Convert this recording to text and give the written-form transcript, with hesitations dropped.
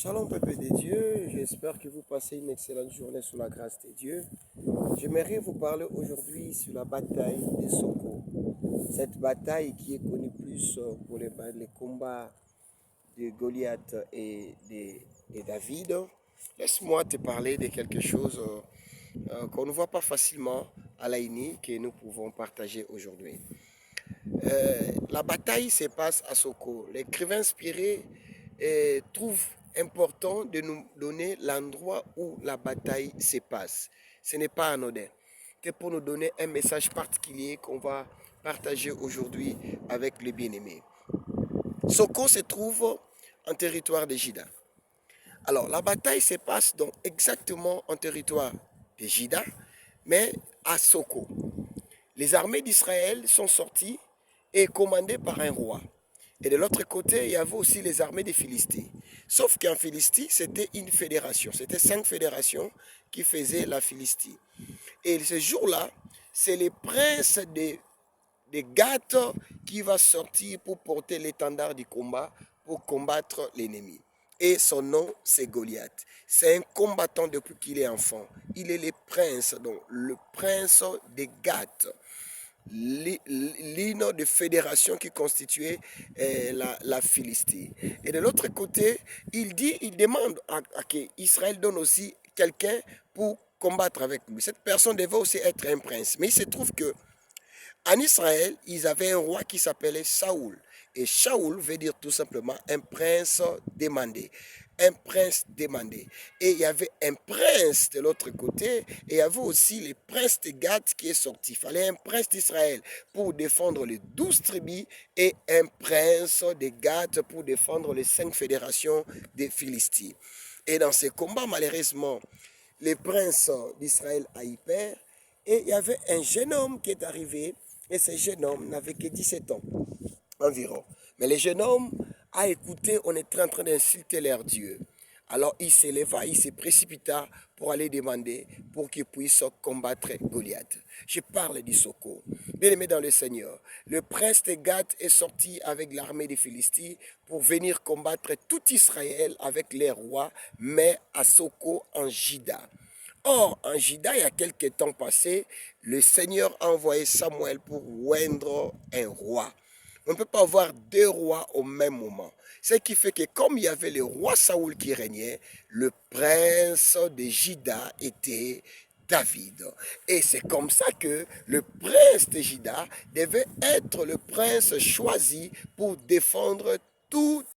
Shalom peuple de Dieu, j'espère que vous passez une excellente journée sous la grâce de Dieu. J'aimerais vous parler aujourd'hui sur la bataille de Soko. Cette bataille qui est connue plus pour les combats de Goliath et de David. Laisse-moi te parler de quelque chose qu'on ne voit pas facilement à l'AINI que nous pouvons partager aujourd'hui. La bataille se passe à Soko. L'écrivain inspiré trouve important de nous donner l'endroit où la bataille se passe. Ce n'est pas anodin. C'est pour nous donner un message particulier qu'on va partager aujourd'hui avec les bien-aimés. Soko se trouve en territoire de Juda. Alors, la bataille se passe donc exactement en territoire de Juda, mais à Soko. Les armées d'Israël sont sorties et commandées par un roi. Et de l'autre côté, il y avait aussi les armées des Philistins. Sauf qu'en Philistie, c'était une fédération. C'était 5 fédérations qui faisaient la Philistie. Et ce jour-là, c'est le prince de Gath qui va sortir pour porter l'étendard du combat, pour combattre l'ennemi. Et son nom, c'est Goliath. C'est un combattant depuis qu'il est enfant. Il est le prince, donc le prince de Gath. L'une de fédération qui constituait la Philistie. Et de l'autre côté, il demande à qu'Israël donne aussi quelqu'un pour combattre avec lui. Cette personne devait aussi être un prince. Mais il se trouve que en Israël, ils avaient un roi qui s'appelait Saoul. Et Saoul veut dire tout simplement un prince demandé. Un prince demandé. Et il y avait un prince de l'autre côté, et il y avait aussi le prince de Gath qui est sorti. Il fallait un prince d'Israël pour défendre les 12 tribus et un prince de Gath pour défendre les 5 fédérations des Philistins. Et dans ces combats, malheureusement, le prince d'Israël a eu peur, et il y avait un jeune homme qui est arrivé, et ce jeune homme n'avait que 17 ans environ. Mais le jeune homme a écouté, on était en train d'insulter leur Dieu. Alors il s'éleva, il se précipita pour aller demander pour qu'il puisse combattre Goliath. Je parle du Soko. Bien aimé dans le Seigneur, le prince de Gath est sorti avec l'armée des Philistins pour venir combattre tout Israël avec les rois, mais à Soko en Juda. Or, en Juda, il y a quelques temps passés, le Seigneur a envoyé Samuel pour oindre un roi. On ne peut pas avoir 2 rois au même moment. Ce qui fait que comme il y avait le roi Saoul qui régnait, le prince de Juda était David. Et c'est comme ça que le prince de Juda devait être le prince choisi pour défendre tout